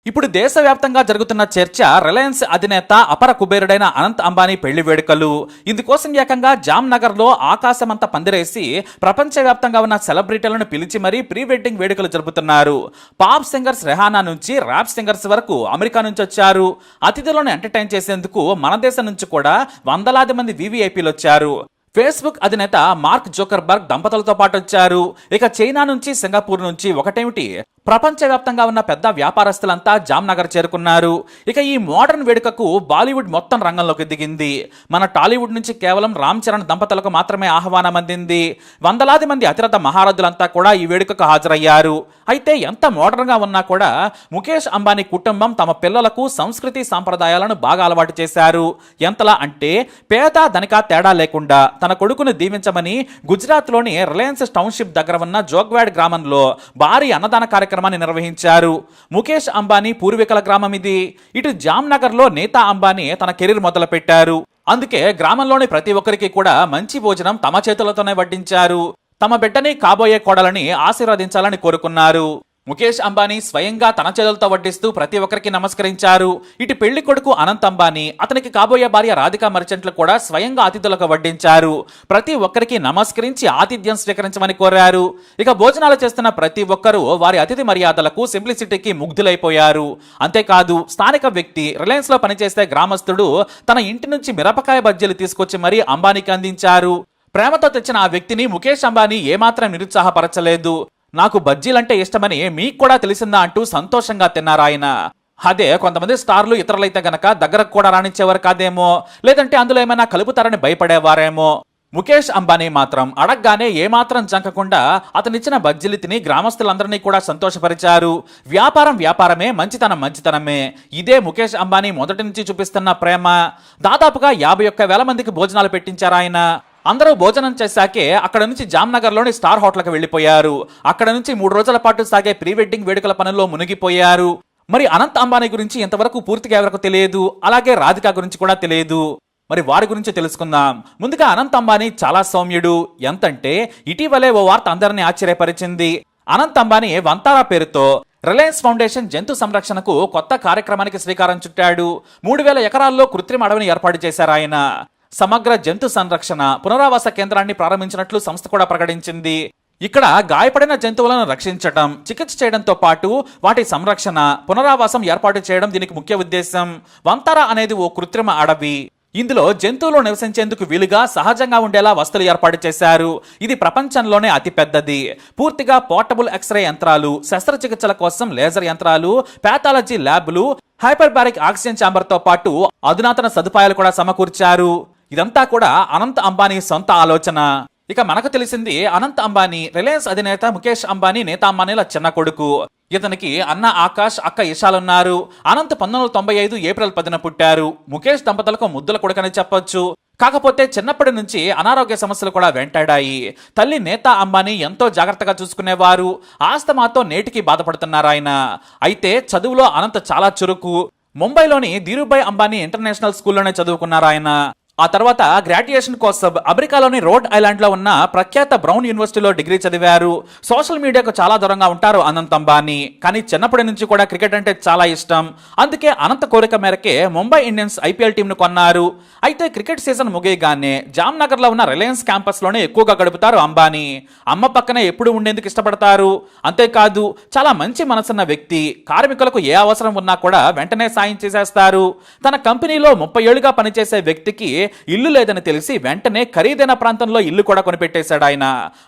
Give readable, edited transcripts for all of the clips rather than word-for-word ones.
ఇప్పుడు దేశవ్యాప్తంగా జరుగుతున్న చర్చ రిలయన్స్ అధినేత అపర కుబేరుడైన అనంత్ అంబానీ పెళ్లి వేడుకలు. ఇందుకోసం ఏకంగా జామ్నగర్ లో ఆకాశమంతా పందిరేసి ప్రపంచవ్యాప్తంగా ఉన్న సెలబ్రిటీలను పిలిచి మరీ ప్రీ వెడ్డింగ్ వేడుకలు జరుపుతున్నారు. పాప్ సింగర్స్ రెహానా నుంచి ర్యాప్ సింగర్స్ వరకు అమెరికా నుంచి వచ్చారు. అతిథులను ఎంటర్టైన్ చేసేందుకు మన దేశం నుంచి కూడా వందలాది మంది వివిఐపీలు వచ్చారు. ఫేస్బుక్ అధినేత మార్క్ జోకర్బర్గ్ దంపతులతో పాటు వచ్చారు. ఇక చైనా నుంచి సింగపూర్ నుంచి ఒకటేమిటి ప్రపంచవ్యాప్తంగా ఉన్న పెద్ద వ్యాపారస్తులంతా జామ్నగర్ చేరుకున్నారు. ఇక ఈ మోడర్న్ వేడుకకు బాలీవుడ్ మొత్తం రంగంలోకి దిగింది. మన టాలీవుడ్ నుంచి కేవలం రామ్ చరణ్ దంపతులకు మాత్రమే ఆహ్వానం అందింది. వందలాది మంది అతిరథ మహారథులంతా కూడా ఈ వేడుకకు హాజరయ్యారు. అయితే ఎంత మోడర్న్ గా ఉన్నా కూడా ముఖేష్ అంబానీ కుటుంబం తమ పిల్లలకు సంస్కృతి సాంప్రదాయాలను బాగా అలవాటు చేశారు. ఎంతలా అంటే పేద ధనిక తేడా లేకుండా తన కొడుకును దీవించమని గుజరాత్ లోని రిలయన్స్ టౌన్షిప్ దగ్గర ఉన్న జోగ్వాడ్ గ్రామంలో భారీ అన్నదాన కార్యక్రమాన్ని నిర్వహించారు. ముఖేష్ అంబానీ పూర్వీకుల గ్రామం ఇది. ఇటు జామ్నగర్ లో నేతా అంబానీ తన కెరీర్ మొదలు పెట్టారు. అందుకే గ్రామంలోని ప్రతి ఒక్కరికి కూడా మంచి భోజనం తమ చేతులతోనే వడ్డించారు. తమ బిడ్డని కాబోయే కోడలని ఆశీర్వదించాలని కోరుకున్నారు. ముఖేష్ అంబానీ స్వయంగా తన చేతులతో వడ్డిస్తూ ప్రతి ఒక్కరికి నమస్కరించారు. ఇటు పెళ్లి కొడుకు అనంత్ అంబానీ, అతనికి కాబోయే భార్య రాధికా మర్చెంట్లు కూడా స్వయంగా అతిథులకు వడ్డించారు. ప్రతి ఒక్కరికి నమస్కరించి ఆతిథ్యం స్వీకరించమని కోరారు. ఇక భోజనాలు చేస్తున్న ప్రతి ఒక్కరూ వారి అతిథి మర్యాదలకు, సింప్లిసిటీకి ముగ్ధులైపోయారు. అంతేకాదు స్థానిక వ్యక్తి, రిలయన్స్ లో పనిచేసే గ్రామస్తుడు తన ఇంటి నుంచి మిరపకాయ బజ్జీలు తీసుకొచ్చి మరీ అంబానీకి అందించారు. ప్రేమతో తెచ్చిన ఆ వ్యక్తిని ముఖేష్ అంబానీ ఏమాత్రం నిరుత్సాహపరచలేదు. నాకు బజ్జీలంటే ఇష్టమని మీకు కూడా తెలిసిందా అంటూ సంతోషంగా తిన్నారు ఆయన. అదే కొంతమంది స్టార్లు ఇతరులైతే గనక దగ్గరకు కూడా రానిచ్చేవారు కాదేమో, లేదంటే అందులో ఏమైనా కలుపుతారని భయపడేవారేమో. ముఖేష్ అంబానీ మాత్రం అడగగానే ఏమాత్రం జంకకుండా అతనిచ్చిన బజ్జీలు తిని గ్రామస్తులందరినీ కూడా సంతోషపరిచారు. వ్యాపారం వ్యాపారమే, మంచితనం మంచితనమే. ఇదే ముఖేష్ అంబానీ మొదటి నుంచి చూపిస్తున్న ప్రేమ. దాదాపుగా 51,000 మందికి భోజనాలు పెట్టించారు ఆయన. అందరూ భోజనం చేశాకే అక్కడ నుంచి జామ్నగర్ లోని స్టార్ హోటల్కి వెళ్లిపోయారు. అక్కడ నుంచి 3 రోజుల పాటు సాగే ప్రీ వెడ్డింగ్ వేడుకల పనుల్లో మునిగిపోయారు. మరి అనంత్ అంబానీ గురించి ఇంతవరకు పూర్తిగా ఎవరికి తెలియదు. అలాగే రాధిక గురించి కూడా తెలియదు. మరి వారి గురించి తెలుసుకుందాం. ముందుగా అనంత్ అంబానీ చాలా సౌమ్యుడు. ఎంతంటే ఇటీవలే ఓ వార్త అందరినీ ఆశ్చర్యపరిచింది. అనంత్ అంబానీ వంతారా పేరుతో రిలయన్స్ ఫౌండేషన్ జంతు సంరక్షణకు కొత్త కార్యక్రమానికి శ్రీకారం చుట్టాడు. 3,000 ఎకరాల్లో కృత్రిమ అడవిని ఏర్పాటు చేశారు ఆయన. సమగ్ర జంతు సంరక్షణ పునరావాస కేంద్రాన్ని ప్రారంభించినట్లు సంస్థ కూడా ప్రకటించింది. ఇక్కడ గాయపడిన జంతువులను రక్షించడం, చికిత్స చేయడంతో పాటు వాటి సంరక్షణ, పునరావాసం ఏర్పాటు చేయడం దీనికి ముఖ్య ఉద్దేశం. వంతారా అనేది ఓ కృత్రిమ అడవి. ఇందులో జంతువులు నివసించేందుకు వీలుగా సహజంగా ఉండేలా వస్తువులు ఏర్పాటు చేశారు. ఇది ప్రపంచంలోనే అతి పెద్దది. పూర్తిగా పోర్టబుల్ ఎక్స్రే యంత్రాలు, శస్త్రచికిత్సల కోసం లేజర్ యంత్రాలు, పాథాలజీ ల్యాబ్లు, హైపర్బారిక్ ఆక్సిజన్ ఛాంబర్ తో పాటు అధునాతన సదుపాయాలు కూడా సమకూర్చారు. ఇదంతా కూడా అనంత్ అంబానీ సొంత ఆలోచన. ఇక మనకు తెలిసింది అనంత్ అంబానీ రిలయన్స్ అధినేత ముఖేష్ అంబానీ, నేతా అంబానీల చిన్న కొడుకు. ఇతనికి అన్న ఆకాష్, అక్క ఇషాలున్నారు. అనంత్ 1995 ఏప్రిల్ 10న పుట్టారు. ముఖేష్ దంపతులకు ముద్దుల కొడుకని చెప్పొచ్చు. కాకపోతే చిన్నప్పటి నుంచి అనారోగ్య సమస్యలు కూడా వెంటాడాయి. తల్లి నేతా అంబానీ ఎంతో జాగ్రత్తగా చూసుకునేవారు. ఆస్తమాతో నేటికి బాధపడుతున్నారు ఆయన. అయితే చదువులో అనంత్ చాలా చురుకు. ముంబైలోని ధీరుభాయ్ అంబానీ ఇంటర్నేషనల్ స్కూల్లోనే చదువుకున్నారు ఆయన. ఆ తర్వాత గ్రాడ్యుయేషన్ కోసం అమెరికాలోని రోడ్ ఐలాండ్ లో ఉన్న ప్రఖ్యాత బ్రౌన్ యూనివర్సిటీలో డిగ్రీ చదివారు. సోషల్ మీడియాకు చాలా దూరంగా ఉంటారు అనంత్ అంబానీ. కానీ చిన్నప్పటి నుంచి కూడా క్రికెట్ అంటే చాలా ఇష్టం. అందుకే అనంత్ కోరిక మేరకే ముంబై ఇండియన్స్ ఐపీఎల్ టీంను కొన్నారు. అయితే క్రికెట్ సీజన్ ముగియగానే జామ్నగర్ లో ఉన్న రిలయన్స్ క్యాంపస్ లోనే ఎక్కువగా గడుపుతారు అంబానీ. అమ్మ పక్కనే ఎప్పుడు ఉండేందుకు ఇష్టపడతారు. అంతేకాదు చాలా మంచి మనసున్న వ్యక్తి. కార్మికులకు ఏ అవసరం ఉన్నా కూడా వెంటనే సాయం చేసేస్తారు. తన కంపెనీలో 30 ఏళ్లుగా పనిచేసే వ్యక్తికి ఇల్లు లేదని తెలిసి వెంటనే ఖరీదైన ప్రాంతంలో ఇల్లు కూడా కొనిపెట్టేశాడు ఆయన.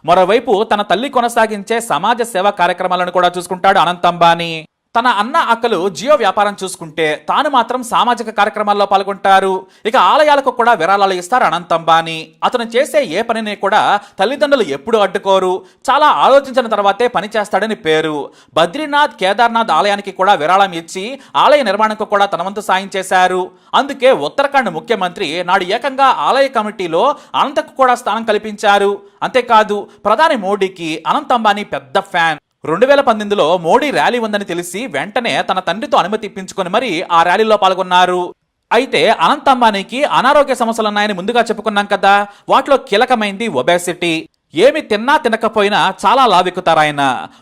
మరోవైపు తన తల్లి కొనసాగించే సమాజ సేవా కార్యక్రమాలను కూడా చూసుకుంటాడు అనంత్ అంబానీ. తన అన్న అక్కలు జియో వ్యాపారం చూసుకుంటే తాను మాత్రం సామాజిక కార్యక్రమాల్లో పాల్గొంటారు. ఇక ఆలయాలకు కూడా విరాళాలు ఇస్తారు అనంత్ అంబానీ. అతను చేసే ఏ పనిని కూడా తల్లిదండ్రులు ఎప్పుడు అడ్డుకోరు. చాలా ఆలోచించిన తర్వాతే పని చేస్తాడని పేరు. బద్రీనాథ్, కేదార్నాథ్ ఆలయానికి కూడా విరాళం ఇచ్చి ఆలయ నిర్మాణంకు కూడా తన వంతు సాయం చేశారు. అందుకే ఉత్తరాఖండ్ ముఖ్యమంత్రి నాడు ఏకంగా ఆలయ కమిటీలో అనంతకు కూడా స్థానం కల్పించారు. అంతేకాదు ప్రధాని మోడీకి అనంత్ అంబానీ పెద్ద ఫ్యాన్. 2018లో మోడీ ర్యాలీ ఉందని తెలిసి వెంటనే తన తండ్రితో అనుమతి ఇప్పించుకొని మరి ఆ ర్యాలీలో పాల్గొన్నారు. అయితే అనంత్ అంబానీకి అనారోగ్య సమస్యలున్నాయని ముందుగా చెప్పుకున్నాం కదా. వాటిలో కీలకమైంది ఒబేసిటీ. ఏమి తిన్నా తినకపోయినా చాలా లావెక్కుతారాయన.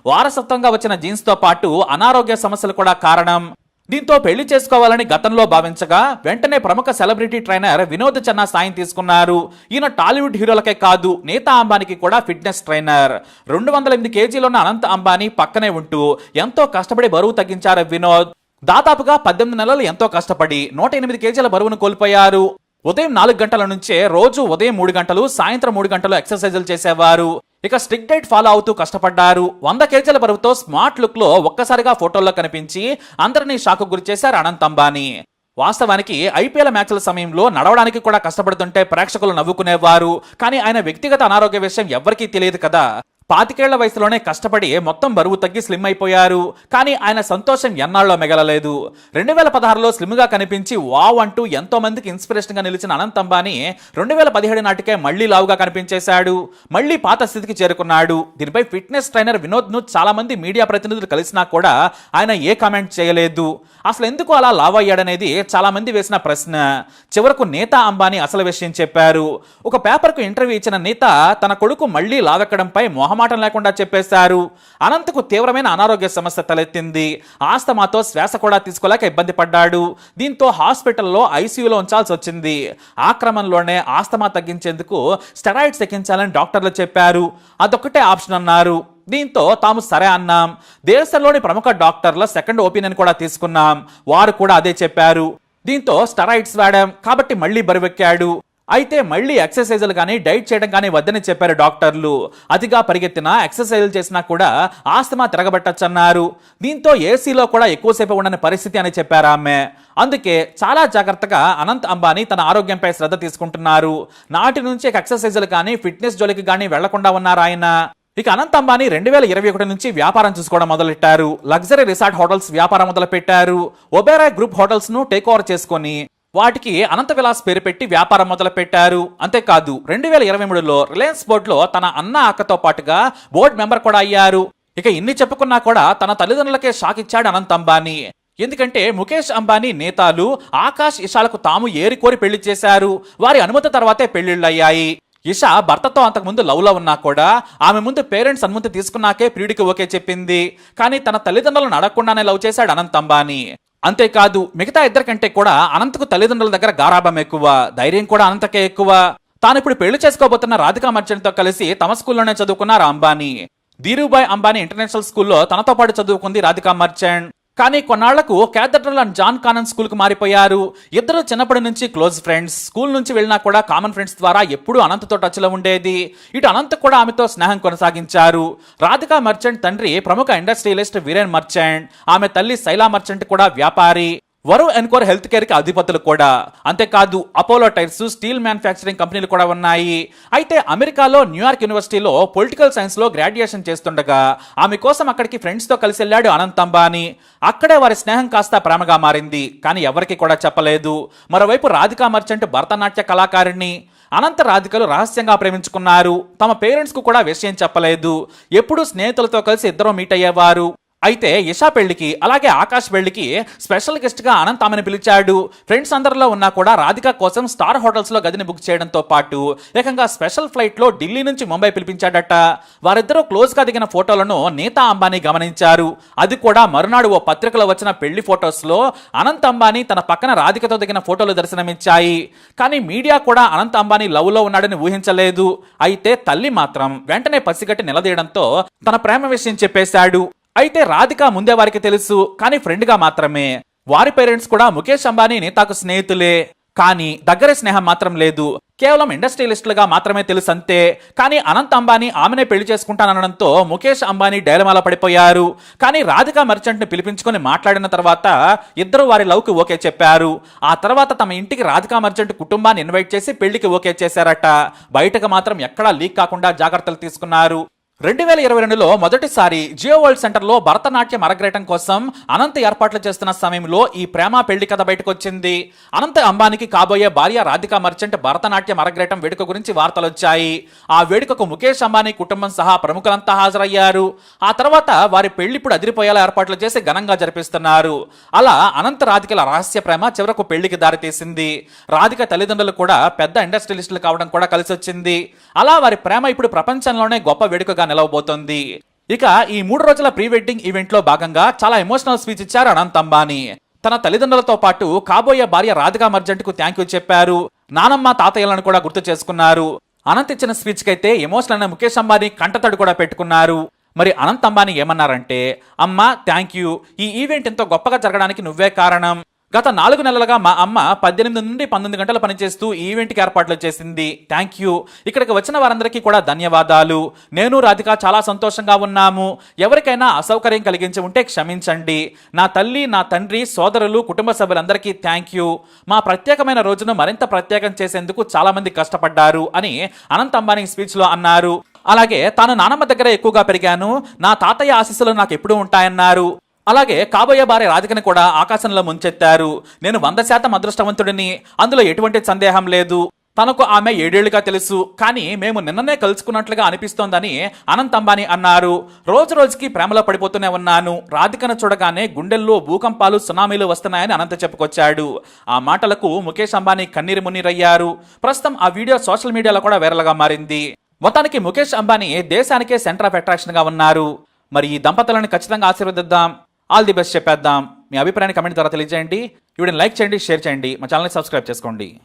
వారసత్వంగా వచ్చిన జీన్స్ తో పాటు అనారోగ్య సమస్యలు కూడా కారణం. దీంతో పెళ్లి చేసుకోవాలని గతంలో భావించగా వెంటనే ప్రముఖ సెలబ్రిటీ ట్రైనర్ వినోద్ చన్నా సాయం తీసుకున్నారు. ఈయన టాలీవుడ్ హీరోలకే కాదు నీతా అంబానీకి కూడా ఫిట్నెస్ ట్రైనర్. 208 కేజీలు ఉన్న అనంత్ అంబానీ పక్కనే ఉంటూ ఎంతో కష్టపడి బరువు తగ్గించారు వినోద్. దాదాపుగా 18 నెలలు ఎంతో కష్టపడి 108 కేజీల బరువును కోల్పోయారు. ఉదయం 4 గంటల నుంచే రోజు ఉదయం 3 గంటలు సాయంత్రం 3 గంటలు ఎక్సర్సైజులు చేసేవారు. ఇక స్ట్రిక్ట్ డైట్ ఫాలో అవుతూ కష్టపడ్డారు. 100 కేజీల బరువుతో స్మార్ట్ లుక్ లో ఒక్కసారిగా ఫోటోల్లో కనిపించి అందరినీ షాకు గురి చేశారు అనంత్ అంబానీ. వాస్తవానికి ఐపీఎల్ మ్యాచ్ల సమయంలో నడవడానికి కూడా కష్టపడుతుంటే ప్రేక్షకులు నవ్వుకునేవారు. కానీ ఆయన వ్యక్తిగత అనారోగ్య విషయం ఎవ్వరికీ తెలియదు కదా. 25 వయసులోనే కష్టపడి మొత్తం బరువు తగ్గి స్లిమ్ అయిపోయారు. కానీ ఆయన సంతోషం ఎన్నాళ్ళలో మిగలలేదు. 2016లో స్లిమ్ గా కనిపించి వావ్ అంటూ ఎంతో మందికి ఇన్స్పిరేషన్ గా నిలిచిన అనంత్ అంబానీ 2017 నాటికే మళ్లీ లావుగా కనిపించేశాడు. మళ్లీ పాత స్థితికి చేరుకున్నాడు. దీనిపై ఫిట్నెస్ ట్రైనర్ వినోద్ ను చాలా మంది మీడియా ప్రతినిధులు కలిసినా కూడా ఆయన ఏ కామెంట్ చేయలేదు. అసలు ఎందుకు అలా లావ్ అయ్యాడనేది చాలా మంది వేసిన ప్రశ్న. చివరకు నీతా అంబానీ అసలు విషయం చెప్పారు. ఒక పేపర్ కు ఇంటర్వ్యూ ఇచ్చిన నీతా తన కొడుకు మళ్లీ లావెక్కడంపై మొహమాటం లేకుండా చెప్పేశారు. అనంత్కు తీవ్రమైన అనారోగ్య సమస్య తలెత్తింది. ఆస్తమాతో శ్వాస కూడా తీసుకోలేక ఇబ్బంది పడ్డాడు. దీంతో హాస్పిటల్లో ఐసీయూలో ఉంచాల్సి వచ్చింది. ఆ క్రమంలోనే ఆస్తమా తగ్గించేందుకు స్టెరాయిడ్స్ ఎక్కించాలని డాక్టర్లు చెప్పారు. అదొక్కటే ఆప్షన్ అన్నారు. దీంతో తాము సరే అన్నాం. దేశంలోని ప్రముఖ డాక్టర్ల సెకండ్ ఒపీనియన్ కూడా తీసుకున్నాం. వారు కూడా అదే చెప్పారు. దీంతో స్టెరాయిడ్స్ వాడాం కాబట్టి మళ్లీ బరువెక్కాడు. అయితే మళ్లీ ఎక్సర్సైజులు కానీ డైట్ చేయడం కానీ వద్దని చెప్పారు డాక్టర్లు. అతిగా పరిగెత్తినా ఎక్సర్సైజులు చేసినా కూడా ఆస్తమా తిరగబట్టచ్చన్నారు. దీంతో ఏసీలో కూడా ఎక్కువసేపు ఉండని పరిస్థితి అని చెప్పారు ఆమె. అందుకే చాలా జాగ్రత్తగా అనంత్ అంబానీ తన ఆరోగ్యంపై శ్రద్ధ తీసుకుంటున్నారు. నాటి నుంచి ఎక్సర్సైజులు కానీ ఫిట్నెస్ జోలికి కానీ వెళ్లకుండా ఉన్నారు ఆయన. ఇక అనంత్ అంబానీ 2021 నుంచి వ్యాపారం చూసుకోవడం మొదలెట్టారు. లగ్జరీ రిసార్ట్ హోటల్స్ వ్యాపారం మొదలు పెట్టారు. ఒబెరాయ్ గ్రూప్ హోటల్స్ ను టేక్ ఓవర్ చేసుకొని వాటికి అనంత విలాస్ పేరు పెట్టి వ్యాపారం మొదలు పెట్టారు. అంతేకాదు 2023లో రిలయన్స్ బోర్డులో తన అన్న అక్కతో పాటుగా బోర్డు మెంబర్ కూడా అయ్యారు. ఇక ఇన్ని చెప్పుకున్నా కూడా తన తల్లిదండ్రులకే షాక్ ఇచ్చాడు అనంత్ అంబానీ. ఎందుకంటే ముఖేష్ అంబానీ నేతాలు ఆకాష్ ఇషాలకు తాము ఏరికోరి పెళ్లి చేశారు. వారి అనుమతి తర్వాతే పెళ్లిళ్లయ్యాయి. ఇషా భర్తతో అంతకుముందు లవ్ లో ఉన్నా కూడా ఆమె ముందు పేరెంట్స్ అనుమతి తీసుకున్నాకే ప్రియుడికి ఓకే చెప్పింది. కానీ తన తల్లిదండ్రులను అడగకుండానే లవ్ చేశాడు అనంత్ అంబానీ. అంతేకాదు మిగతా ఇద్దరి కంటే కూడా అనంత్కు తల్లిదండ్రుల దగ్గర గారాబం ఎక్కువ, ధైర్యం కూడా అనంతకే ఎక్కువ. తాను ఇప్పుడు పెళ్లి చేసుకోబోతున్న రాధికా మర్చెంట్ తో కలిసి తమ స్కూల్లోనే చదువుకున్నారు అంబానీ. ధీరుభాయ్ అంబానీ ఇంటర్నేషనల్ స్కూల్లో తనతో పాటు చదువుకుంది రాధికా మర్చెంట్. కానీ కొన్నాళ్లకు క్యాథడ్రల్ అండ్ జాన్ కానన్ స్కూల్ కు మారిపోయారు. ఇద్దరు చిన్నప్పటి నుంచి క్లోజ్ ఫ్రెండ్స్. స్కూల్ నుంచి వెళ్ళినా కూడా కామన్ ఫ్రెండ్స్ ద్వారా ఎప్పుడూ అనంత్తో టచ్ లో ఉండేది. ఇటు అనంత్ కూడా ఆమెతో స్నేహం కొనసాగించారు. రాధికా మర్చెంట్ తండ్రి ప్రముఖ ఇండస్ట్రియలిస్ట్ వీరేన్ మర్చెంట్, ఆమె తల్లి శైలా మర్చెంట్ కూడా వ్యాపారి. వరుణ్ ఎన్కోర్ హెల్త్ కేర్ కి అధిపతులు కూడా. అంతేకాదు అపోలో టైర్స్, స్టీల్ మ్యానుఫ్యాక్చరింగ్ కంపెనీలు కూడా ఉన్నాయి. అయితే అమెరికాలో న్యూయార్క్ యూనివర్సిటీలో పొలిటికల్ సైన్స్ లో గ్రాడ్యుయేషన్ చేస్తుండగా ఆమె కోసం అక్కడికి ఫ్రెండ్స్ తో కలిసి వెళ్ళాడు అనంత్ అంబానీ. అక్కడే వారి స్నేహం కాస్త ప్రేమగా మారింది. కానీ ఎవరికి కూడా చెప్పలేదు. మరోవైపు రాధికా మర్చెంట్ భరతనాట్య కళాకారిణి. అనంత రాధికలు రహస్యంగా ప్రేమించుకున్నారు. తమ పేరెంట్స్ కు కూడా విషయం చెప్పలేదు. ఎప్పుడూ స్నేహితులతో కలిసి ఇద్దరు మీట్ అయ్యేవారు. అయితే ఇషా పెళ్లికి అలాగే ఆకాష్ పెళ్లికి స్పెషల్ గెస్ట్ గా అనంత్ ఆమెను పిలిచాడు. ఫ్రెండ్స్ అందరిలో ఉన్నా కూడా రాధిక కోసం స్టార్ హోటల్స్ లో గదిని బుక్ చేయడంతో పాటు ఏకంగా స్పెషల్ ఫ్లైట్ లో ఢిల్లీ నుంచి ముంబై పిలిపించాడట. వారిద్దరూ క్లోజ్ గా దిగిన ఫోటోలను నీతా అంబానీ గమనించారు. అది కూడా మరునాడు ఓ పత్రికలో వచ్చిన పెళ్లి ఫోటోస్ లో అనంత్ అంబానీ తన పక్కన రాధికతో దిగిన ఫోటోలు దర్శనమిచ్చాయి. కానీ మీడియా కూడా అనంత్ అంబానీ లవ్ లో ఉన్నాడని ఊహించలేదు. అయితే తల్లి మాత్రం వెంటనే పసిగట్టి నిలదీయడంతో తన ప్రేమ విషయం చెప్పేశాడు. అయితే రాధిక ముందే వారికి తెలుసు, కానీ ఫ్రెండ్ గా మాత్రమే. వారి పేరెంట్స్ కూడా ముఖేష్ అంబానీ నేతాకు స్నేహితులే. కానీ దగ్గర స్నేహం మాత్రం లేదు. కేవలం ఇండస్ట్రియలిస్టులుగా మాత్రమే తెలుసు అంతే. కానీ అనంత్ అంబానీ ఆమెనే పెళ్లి చేసుకుంటానడంతో ముఖేష్ అంబానీ డైలమాలో పడిపోయారు. కానీ రాధికా మర్చెంట్ ని పిలిపించుకొని మాట్లాడిన తర్వాత ఇద్దరు వారి లవ్ కి ఓకే చెప్పారు. ఆ తర్వాత తమ ఇంటికి రాధికా మర్చెంట్ కుటుంబాన్ని ఇన్వైట్ చేసి పెళ్లికి ఓకే చేశారట. బయటకు మాత్రం ఎక్కడా లీక్ కాకుండా జాగ్రత్తలు తీసుకున్నారు. 2022లో మొదటిసారి జియో వరల్డ్ సెంటర్ లో భరతనాట్యం అరగ్రేటం కోసం అనంత్ ఏర్పాట్లు చేస్తున్న సమయంలో ఈ ప్రేమ పెళ్లి కథ బయటకు వచ్చింది. అనంత్ అంబానీకి కాబోయే భార్య రాధికా మర్చెంట్ భరతనాట్యం అరగ్రేటం వేడుక గురించి వార్తలు వచ్చాయి. ఆ వేడుకకు ముఖేష్ అంబానీ కుటుంబం సహా ప్రముఖులంతా హాజరయ్యారు. ఆ తర్వాత వారి పెళ్లి ఇప్పుడు అదిరిపోయేలా ఏర్పాట్లు చేసి ఘనంగా జరిపిస్తున్నారు. అలా అనంత్ రాధికల రహస్య ప్రేమ చివరకు పెళ్లికి దారితీసింది. రాధిక తల్లిదండ్రులు కూడా పెద్ద ఇండస్ట్రియలిస్టులు కావడం కూడా కలిసి వచ్చింది. అలా వారి ప్రేమ ఇప్పుడు ప్రపంచంలోనే గొప్ప వేడుకగా నిలవబోతోంది. ఇక ఈ 3 రోజుల ప్రీ వెడ్డింగ్ ఈవెంట్ లో భాగంగా చాలా ఎమోషనల్ స్పీచ్ ఇచ్చారు అనంత్ అంబానీ. తన తల్లిదండ్రులతో పాటు కాబోయే భార్య రాధికా మర్జెంట్కు థ్యాంక్ యూ చెప్పారు. నానమ్మ తాతయ్యలను కూడా గుర్తు చేసుకున్నారు. అనంత్ ఇచ్చిన స్పీచ్ కైతే ఎమోషనల్ అయిన ముఖేష్ అంబానీ కంటతడి కూడా పెట్టుకున్నారు. మరి అనంత్ అంబానీ ఏమన్నారంటే, అమ్మ థ్యాంక్ యూ, ఈ ఈవెంట్ ఎంతో గొప్పగా జరగడానికి నువ్వే కారణం. గత 4 నెలలుగా మా అమ్మ 18 నుండి 19 గంటలు పనిచేస్తూ ఈ ఈవెంట్కి ఏర్పాట్లు చేసింది. Thank you. ఇక్కడికి వచ్చిన వారందరికీ కూడా ధన్యవాదాలు. నేను రాధిక చాలా సంతోషంగా ఉన్నాము. ఎవరికైనా అసౌకర్యం కలిగించి ఉంటే క్షమించండి. నా తల్లి, నా తండ్రి, సోదరులు, కుటుంబ సభ్యులందరికీ థ్యాంక్ యూ. మా ప్రత్యేకమైన రోజును మరింత ప్రత్యేకం చేసేందుకు చాలా మంది కష్టపడ్డారు అని అనంత్ అంబానీ స్పీచ్లో అన్నారు. అలాగే తాను నానమ్మ దగ్గర ఎక్కువగా పెరిగాను, నా తాతయ్య ఆశీస్సులు నాకు ఎప్పుడూ ఉంటాయన్నారు. అలాగే కాబోయే భార్య రాధికని కూడా ఆకాశంలో ముంచెత్తారు. నేను 100% అదృష్టవంతుడిని, అందులో ఎటువంటి సందేహం లేదు. తనకు ఆమె 7 ఏళ్లుగా తెలుసు, కానీ మేము నిన్ననే కలుసుకున్నట్లుగా అనిపిస్తోందని అనంత్ అంబానీ అన్నారు. రోజు రోజుకి ప్రేమలో పడిపోతూనే ఉన్నాను. రాధికను చూడగానే గుండెల్లో భూకంపాలు, సునామీలు వస్తున్నాయని అనంత్ చెప్పుకొచ్చాడు. ఆ మాటలకు ముఖేష్ అంబానీ కన్నీరు మున్నీరయ్యారు. ప్రస్తుతం ఆ వీడియో సోషల్ మీడియాలో కూడా వైరల్గా మారింది. మొత్తానికి ముఖేష్ అంబానీ దేశానికే సెంటర్ ఆఫ్ అట్రాక్షన్ గా ఉన్నారు. మరి ఈ దంపతులను ఖచ్చితంగా ఆశీర్వదిద్దాం, ఆల్ ది బెస్ట్ చెప్పేద్దాం. మీ అభిప్రాయాన్ని కమెంట్ ద్వారా తెలియజేయండి. వీడియోని లైక్ చేయండి, షేర్ చేయండి, మా ఛానల్ని సబ్స్క్రైబ్ చేసుకోండి.